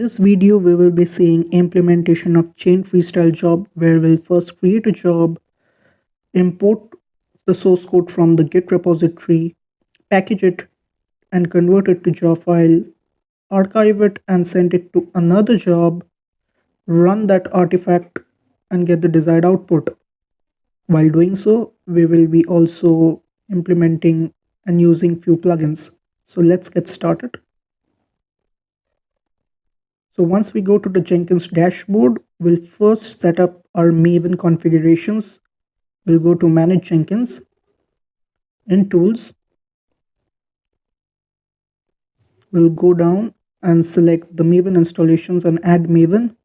This video we will be seeing implementation of chain freestyle job where we'll first create a job, import the source code from the Git repository, package it and convert it to jar file, archive it and send it to another job, run that artifact and get the desired output. While doing so, we will be also implementing and using few plugins. So let's get started. So once we go to the Jenkins dashboard, we'll first set up our Maven configurations. We'll go to Manage Jenkins. In Tools, we'll go down and select the Maven installations and add Maven,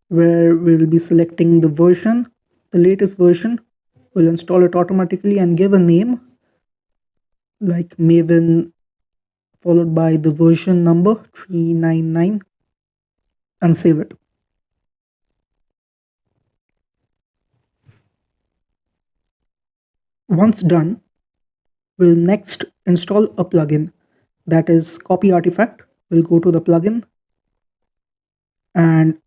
where we'll be selecting the version, the latest version. We'll install it automatically and give a name like Maven followed by the version number 399 and save it. Once done, we'll next install a plugin that is copy artifact. We'll go to the plugin and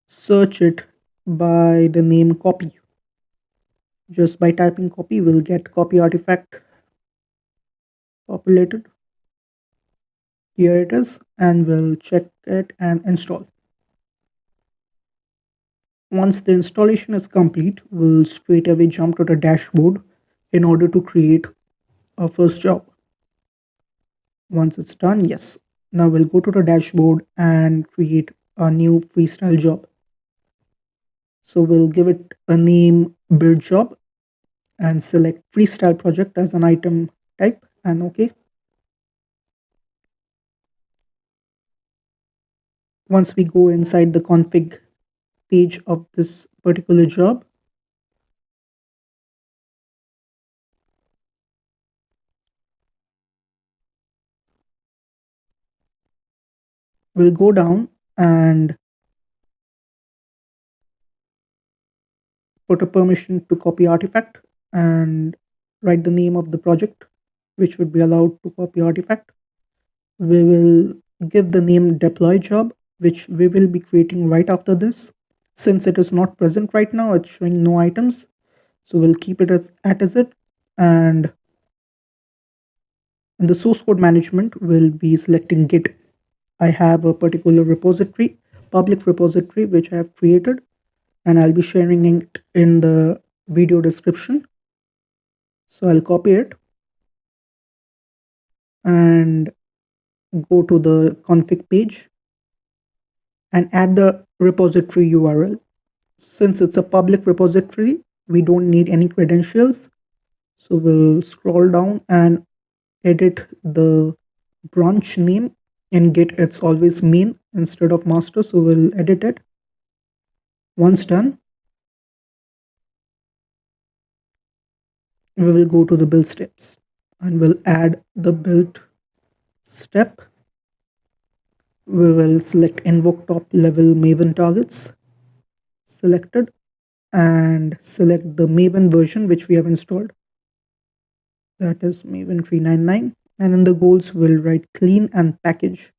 search it by the name copy. Just by typing copy, we'll get copy artifact populated. Here it is, and we'll check it and install. Once the installation is complete, we'll straight away jump to the dashboard in order to create our first job. Once it's done, yes. Now we'll go to the dashboard and create a new freestyle job. So we'll give it a name build job and select freestyle project as an item type and OK. Once we go inside the config page of this particular job, we'll go down and put a permission to copy artifact and write the name of the project which would be allowed to copy artifact. We will give the name deploy job, which we will be creating right after this. Since it is not present right now, it's showing no items, so we'll keep it as it. And in the source code management, we'll be selecting Git. I have a particular repository, public repository, which I have created, and I'll be sharing it in the video description. So I'll copy it and go to the config page and add the repository URL. Since it's a public repository, we don't need any credentials. So we'll scroll down and edit the branch name. In Git, it's always main instead of master. So we'll edit it. Once done, we will go to the build steps and we'll add the build step. We will select invoke top level Maven targets, selected, and select the Maven version which we have installed. That is Maven 399. And in the goals, we'll write clean and package.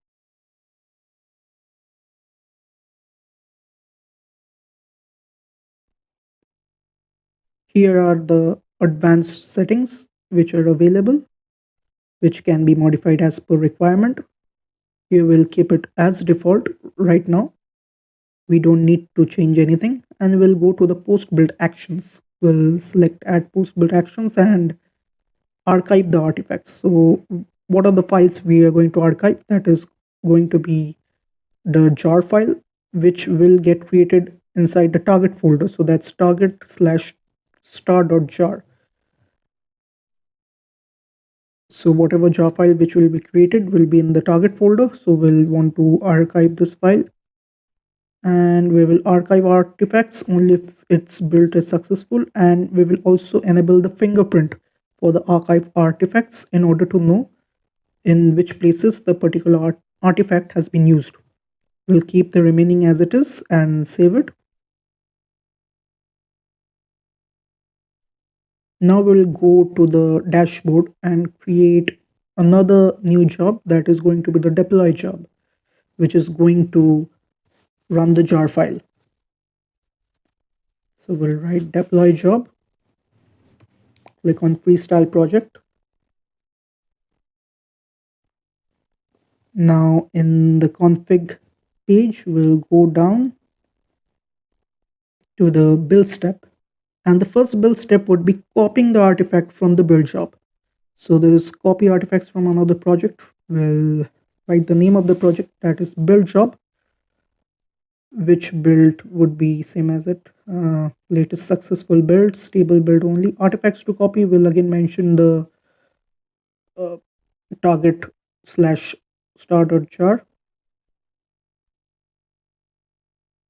Here are the advanced settings which are available, which can be modified as per requirement. Here we'll keep it as default right now. We don't need to change anything, and we'll go to the post build actions. We'll select add post build actions and archive the artifacts. So what are the files we are going to archive? That is going to be the jar file, which will get created inside the target folder. So that's target/star.jar. So whatever jar file which will be created will be in the target folder. So we'll want to archive this file, and we will archive artifacts only if its build is successful, and we will also enable the fingerprint for the archive artifacts in order to know in which places the particular artifact has been used. We'll keep the remaining as it is and save it. Now we'll go to the dashboard and create another new job that is going to be the deploy job, which is going to run the jar file. So we'll write deploy job, click on Freestyle project. Now in the config page, we'll go down to the build step. And the first build step would be copying the artifact from the build job. So there is copy artifacts from another project. We'll write the name of the project, that is build job. Which build would be same as it, latest successful build, stable build only. Artifacts to copy will again mention the uh, target slash star.jar,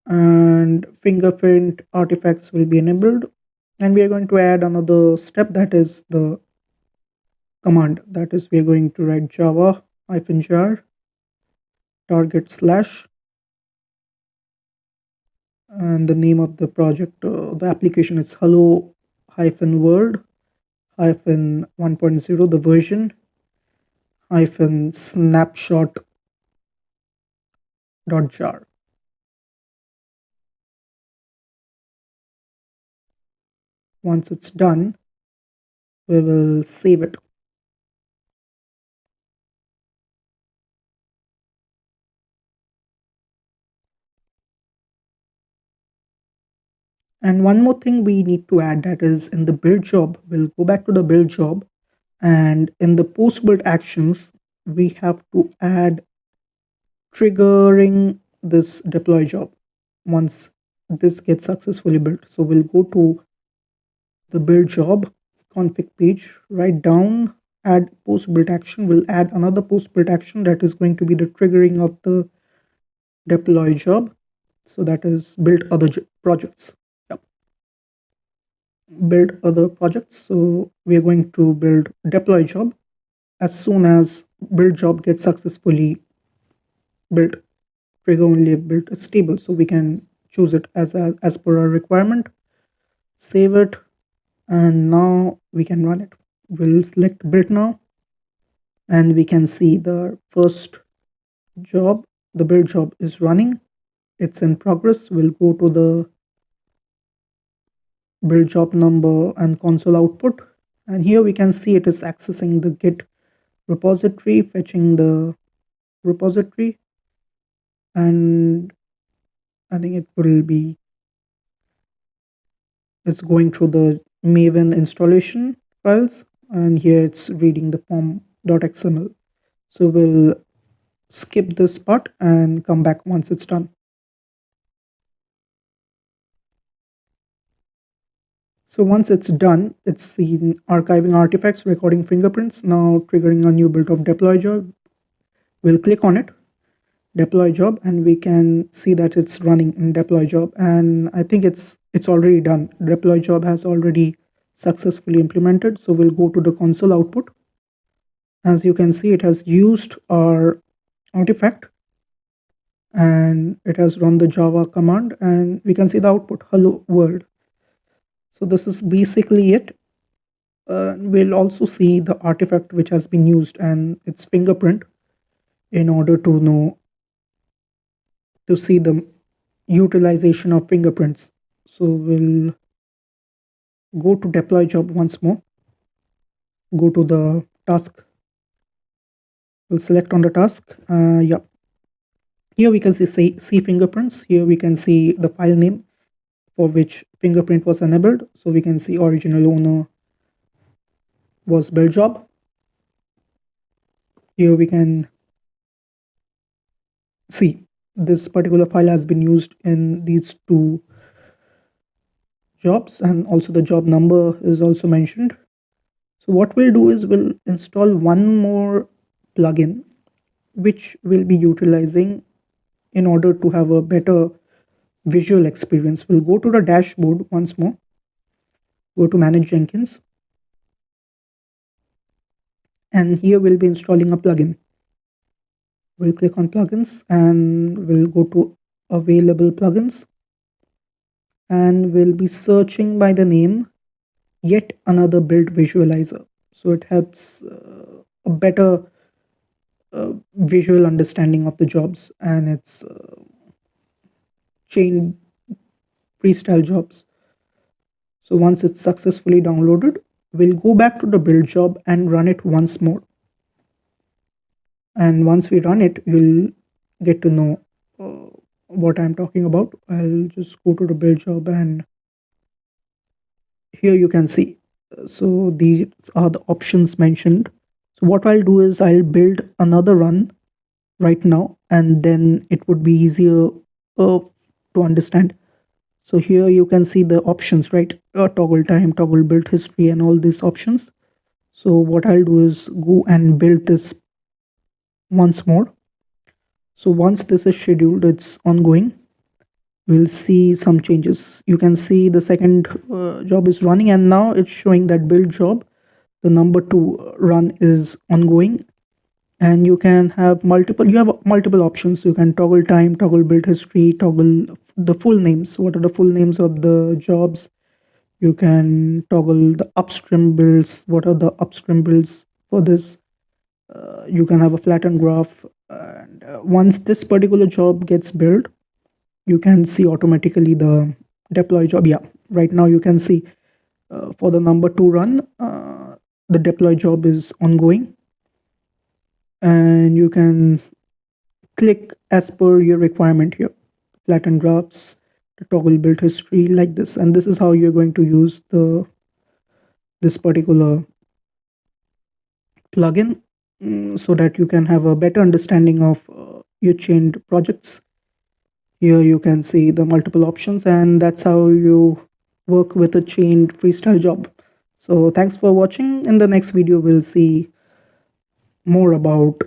and fingerprint artifacts will be enabled. And we are going to add another step, that is the command. That is, we are going to write java -jar target slash, and the name of the project, the application is hello world 1.0, the version snapshot.jar. Once it's done, we will save it. And one more thing we need to add, that is in the build job, we'll go back to the build job, and in the post build actions, we have to add triggering this deploy job once this gets successfully built. So we'll go to the build job config page, write down add post build action. We'll add another post build action, that is going to be the triggering of the deploy job. So that is build other projects. Yep. Build other projects. So we are going to build deploy job as soon as build job gets successfully built. Trigger only if built is stable, so we can choose it as per our requirement. Save it, and now we can run it. We'll select build now, and we can see the first job, the build job is running. It's in progress. We'll go to the build job number and console output, and here we can see it is accessing the git repository, fetching the repository, and I think it's going through the Maven installation files, and here it's reading the pom.xml. So we'll skip this part and come back once it's done. So once it's done, it's seen archiving artifacts, recording fingerprints, now triggering a new build of deploy job. We'll click on it, deploy job, and we can see that it's running in deploy job, and I think it's already done. Deploy job has already successfully implemented. So we'll go to the console output. As you can see, it has used our artifact and it has run the java command, and we can see the output, hello world. So this is basically it. We'll also see the artifact which has been used and its fingerprint in order to see the utilization of fingerprints. So we'll go to deploy job once more, go to the task, we'll select on the task. Yeah, here we can see fingerprints. Here we can see the file name for which fingerprint was enabled. So we can see original owner was build job. Here we can see this particular file has been used in these two jobs, and also the job number is also mentioned. So what we'll do is we'll install one more plugin which we'll be utilizing in order to have a better visual experience. We'll go to the dashboard once more, go to manage Jenkins, and here we'll be installing a plugin. We'll click on plugins and we'll go to available plugins, and we'll be searching by the name yet another build visualizer. So it helps a better visual understanding of the jobs, and it's chain freestyle jobs. So once it's successfully downloaded, we'll go back to the build job and run it once more. And once we run it, you'll get to know what I'm talking about. I'll just go to the build job, and here you can see. So these are the options mentioned. So what I'll do is I'll build another run right now, and then it would be easier to understand. So here you can see the options, right? Toggle time, toggle build history, and all these options. So what I'll do is go and build this once more. So once this is scheduled, it's ongoing. We'll see some changes. You can see the second job is running, and now it's showing that build job, the number 2 run is ongoing. And you can have multiple options. You can toggle time, toggle build history, toggle the full names. What are the full names of the jobs? You can toggle the upstream builds. What are the upstream builds for this? You can have a flattened graph, and once this particular job gets built, you can see automatically the deploy job. Yeah, right now you can see for the number 2 run, the deploy job is ongoing, and you can click as per your requirement here. Flatten graphs, the toggle build history, like this. And this is how you're going to use this particular plugin, so that you can have a better understanding of your chained projects. Here you can see the multiple options, and that's how you work with a chained freestyle job. So thanks for watching. In the next video, we'll see more about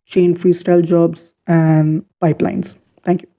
chain freestyle jobs and pipelines. Thank you.